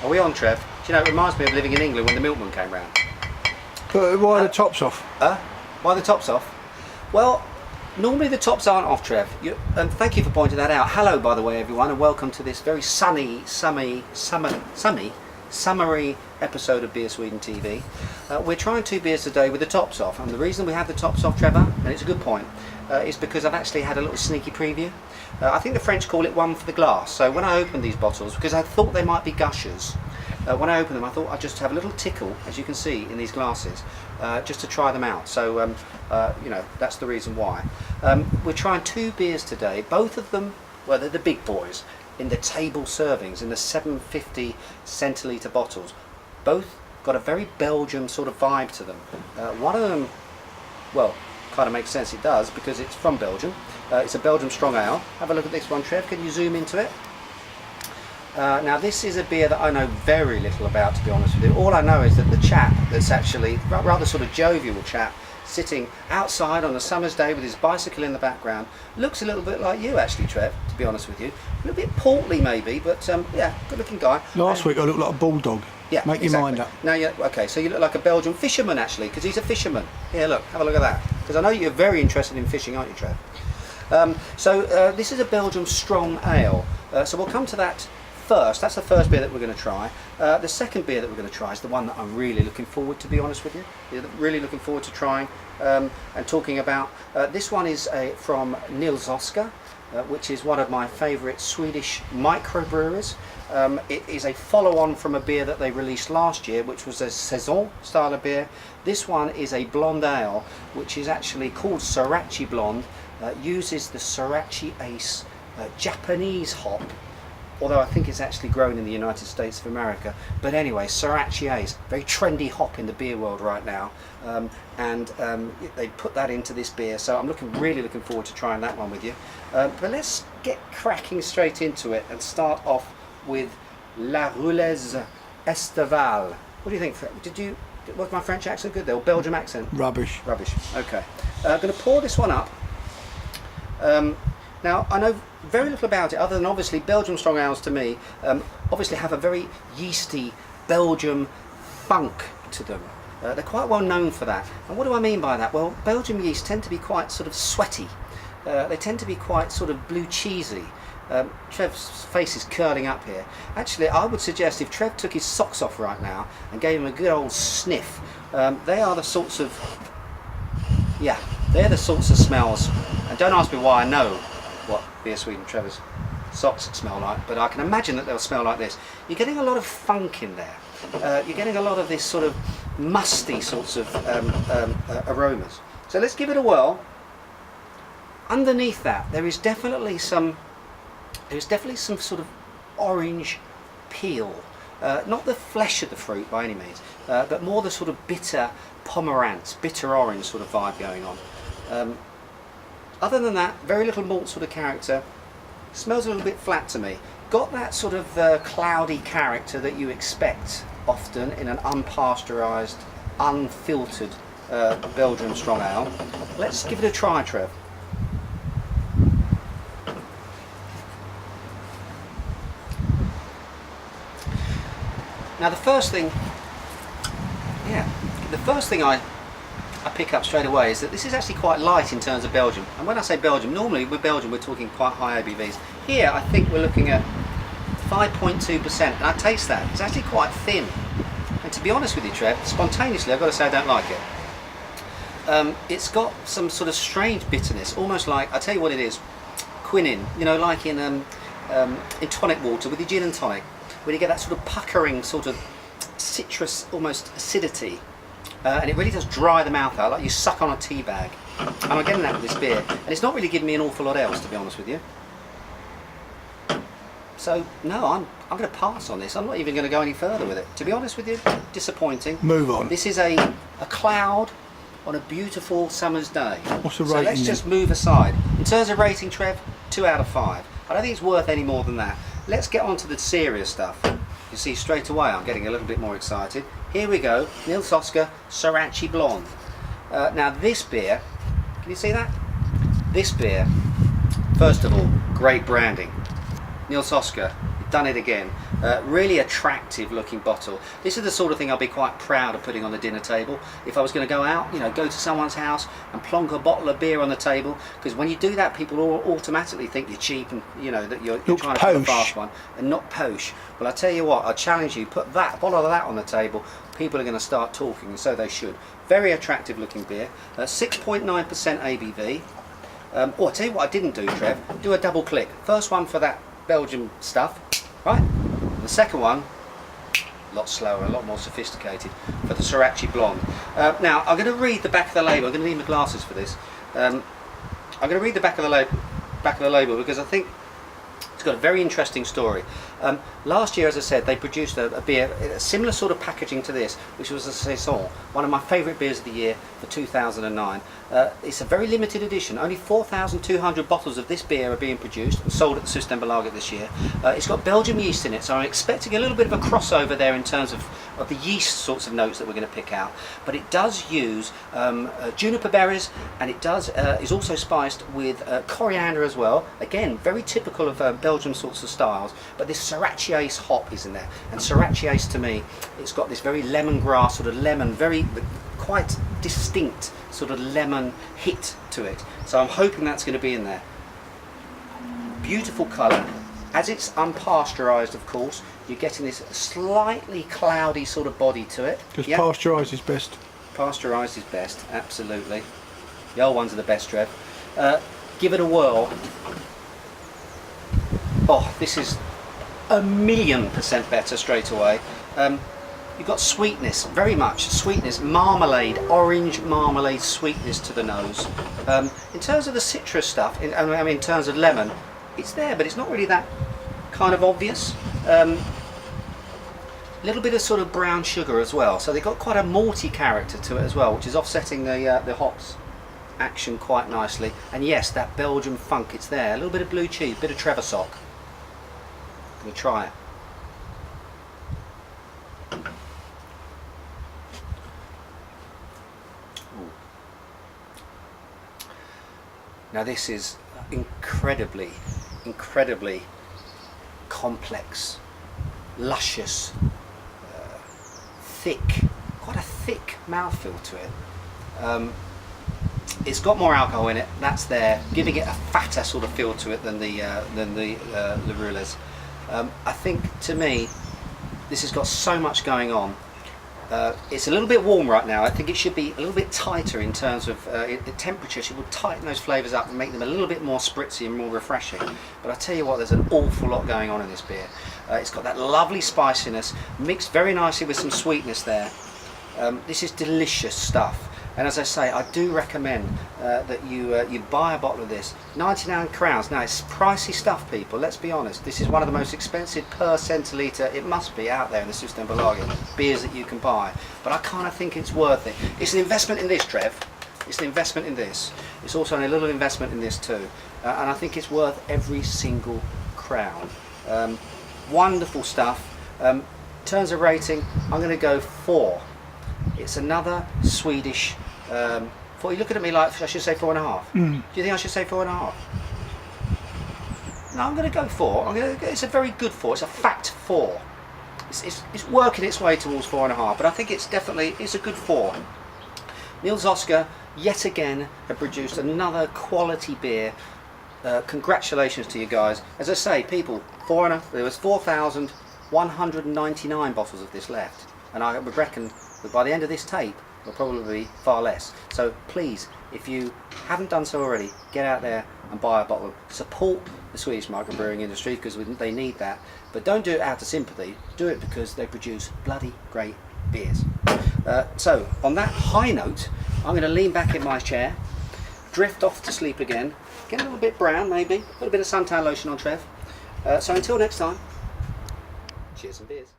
Are we on, Trev? Do you know, it reminds me of living in England when the milkman came round. But why are the tops off? Why the tops off? Well, normally the tops aren't off, Trev. And thank you for pointing that out. Hello, by the way, everyone, and welcome to this very summery episode of Beer Sweden TV. We're trying 2 beers today with the tops off, and the reason we have the tops off, Trevor, and it's a good point, is because I've actually had a little sneaky preview. I think the French call it one for the glass. So when I opened these bottles, because I thought they might be gushers, when I opened them I thought I'd just have a little tickle, as you can see in these glasses, just to try them out. So you know, that's the reason why. We're trying 2 beers today, both of them, well, they're the big boys, in the table servings, in the 750 centilitre bottles. Both got a very Belgian sort of vibe to them. One of them, well, kind of makes sense, it does, because it's from Belgium. It's a Belgium strong ale. Have a look at this one, Trev. Can you zoom into it? Now this is a beer that I know very little about, to be honest with you. All I know is that the chap that's actually, rather sort of jovial chap, sitting outside on a summer's day with his bicycle in the background, looks a little bit like you actually, Trev, to be honest with you. A little bit portly maybe, but yeah, good looking guy. Last week I looked like a bulldog. Yeah, make exactly. your mind up. Now, yeah, okay, so you look like a Belgian fisherman actually, because he's a fisherman. Here, look, have a look at that. Because I know you're very interested in fishing, aren't you, Trev? This is a Belgium strong ale. So we'll come to that first. That's the first beer that we're going to try. The second beer that we're going to try is the one that I'm really looking forward to, be honest with you. Really looking forward to trying and talking about. This one is from Rulles Estivale, which is one of my favourite Swedish microbreweries. It is a follow-on from a beer that they released last year, which was a Saison style of beer. This one is a blonde ale, which is actually called Sorachi Blond. Uses the Sorachi Ace Japanese hop, although I think it's actually grown in the United States of America. But anyway, Sorachi Ace, very trendy hop in the beer world right now, and they put that into this beer, so I'm really looking forward to trying that one with you. But let's get cracking straight into it and start off with La Rulles Estivale. What do you think? Was my French accent good there, or Belgium accent? Rubbish. Rubbish, okay. I'm going to pour this one up. Now, I know very little about it, other than obviously Belgium strong ales to me obviously have a very yeasty Belgium funk to them. They're quite well known for that. And what do I mean by that? Well, Belgium yeast tend to be quite sort of sweaty. They tend to be quite sort of blue cheesy. Trev's face is curling up here. Actually, I would suggest if Trev took his socks off right now and gave him a good old sniff, they are the sorts of, yeah, they're the sorts of smells. And don't ask me why I know what Beer Sweden Trevor's socks smell like, but I can imagine that they'll smell like this. You're getting a lot of funk in there. You're getting a lot of this sort of musty sorts of aromas. So let's give it a whirl. Underneath that, there is definitely some sort of orange peel. Not the flesh of the fruit by any means, but more the sort of bitter pomerance, bitter orange sort of vibe going on. Other than that, very little malt sort of character. Smells a little bit flat to me. Got that sort of cloudy character that you expect often in an unpasteurised, unfiltered Belgian strong ale. Let's give it a try, Trev. Now the first thing I pick up straight away is that this is actually quite light in terms of Belgium. And when I say Belgium, normally with Belgium we're talking quite high ABVs. Here I think we're looking at 5.2%, and I taste that. It's actually quite thin. And to be honest with you, Trev, spontaneously I've got to say I don't like it. It's got some sort of strange bitterness, almost like, I'll tell you what it is, quinine, you know, like in tonic water with your gin and tonic, where you get that sort of puckering sort of citrus, almost acidity. And it really does dry the mouth out, like you suck on a tea bag. And I'm getting that with this beer. And it's not really giving me an awful lot else, to be honest with you. So, no, I'm going to pass on this. I'm not even going to go any further with it. To be honest with you, disappointing. Move on. This is a cloud on a beautiful summer's day. What's the so rating let's then? just move aside. In terms of rating, Trev, 2 out of 5. I don't think it's worth any more than that. Let's get on to the serious stuff. You see, straight away I'm getting a little bit more excited. Here we go, Rulles Estivale Sorachi Blond. Now this beer, can you see that? This beer, first of all, great branding. Rulles Estivale, done it again. Really attractive looking bottle. This is the sort of thing I'll be quite proud of putting on the dinner table. If I was going to go out, you know, go to someone's house and plonk a bottle of beer on the table, because when you do that, people automatically think you're cheap and, you know, that you're trying to put a fast one and not posh. Well, I tell you what, I challenge you, put that, a bottle of that on the table, people are going to start talking, and so they should. Very attractive looking beer, 6.9% ABV. Oh, I tell you what I didn't do, Trev, do a double click. First one for that Belgian stuff, right? And the second one, a lot slower, a lot more sophisticated, for the Sorachi Blond. Now, I'm going to read the back of the label. I'm going to need my glasses for this. I'm going to read the back of the label because I think it's got a very interesting story. Last year, as I said, they produced a beer, a similar sort of packaging to this, which was a Saison, one of my favourite beers of the year for 2009. It's a very limited edition. Only 4,200 bottles of this beer are being produced and sold at the Systembolaget this year. It's got Belgian yeast in it, so I'm expecting a little bit of a crossover there in terms of the yeast sorts of notes that we're going to pick out. But it does use juniper berries, and it does is also spiced with coriander as well. Again, very typical of Belgian sorts of styles. But this Sorachi Ace hop is in there, and Sorachi Ace to me, it's got this very lemongrass sort of lemon, very quite distinct sort of lemon hit to it. So I'm hoping that's going to be in there. Beautiful colour. As it's unpasteurised, of course, you're getting this slightly cloudy sort of body to it. Because pasteurised is best. Pasteurised is best, absolutely. The old ones are the best, Trev. Give it a whirl. Oh, this is 1,000,000% better straight away. You've got sweetness, very much sweetness, marmalade, orange marmalade sweetness to the nose. In terms of the citrus stuff, I mean in terms of lemon, it's there, but it's not really that kind of obvious. A little bit of sort of brown sugar as well, so they've got quite a malty character to it as well, which is offsetting the hops action quite nicely. And yes, that Belgian funk, it's there. A little bit of blue cheese, bit of Treversock. Gonna try it. Ooh. Now this is incredibly complex, luscious, thick, quite a thick mouthfeel to it. It's got more alcohol in it, that's there, giving it a fatter sort of feel to it than the Rulles. I think, to me, this has got so much going on. It's a little bit warm right now. I think it should be a little bit tighter in terms of temperature. It will tighten those flavours up and make them a little bit more spritzy and more refreshing. But I tell you what, there's an awful lot going on in this beer. It's got that lovely spiciness, mixed very nicely with some sweetness there. This is delicious stuff. And as I say, I do recommend that you buy a bottle of this. 99 crowns. Now, it's pricey stuff, people. Let's be honest. This is one of the most expensive per centilitre, it must be, out there in the Systembolaget, beers that you can buy. But I kind of think it's worth it. It's an investment in this, Trev. It's an investment in this. It's also a little investment in this too. And I think it's worth every single crown. Wonderful stuff. In terms of rating, I'm going to go 4. It's another Swedish. You looking at me like I should say 4.5. Do you think I should say 4.5? No, I'm going to go 4. It's a very good 4. It's a fact 4. It's working its way towards 4.5, but I think it's a good 4. Niels Oscar yet again have produced another quality beer. Congratulations to you guys. As I say, people, there was 4,199 bottles of this left, and I would reckon that by the end of this tape will probably be far less. So please, if you haven't done so already, get out there and buy a bottle. Support the Swedish microbrewing industry, because they need that. But don't do it out of sympathy. Do it because they produce bloody great beers. So on that high note, I'm going to lean back in my chair, drift off to sleep again, get a little bit brown maybe, a little bit of suntan lotion on Trev. So until next time, cheers and beers.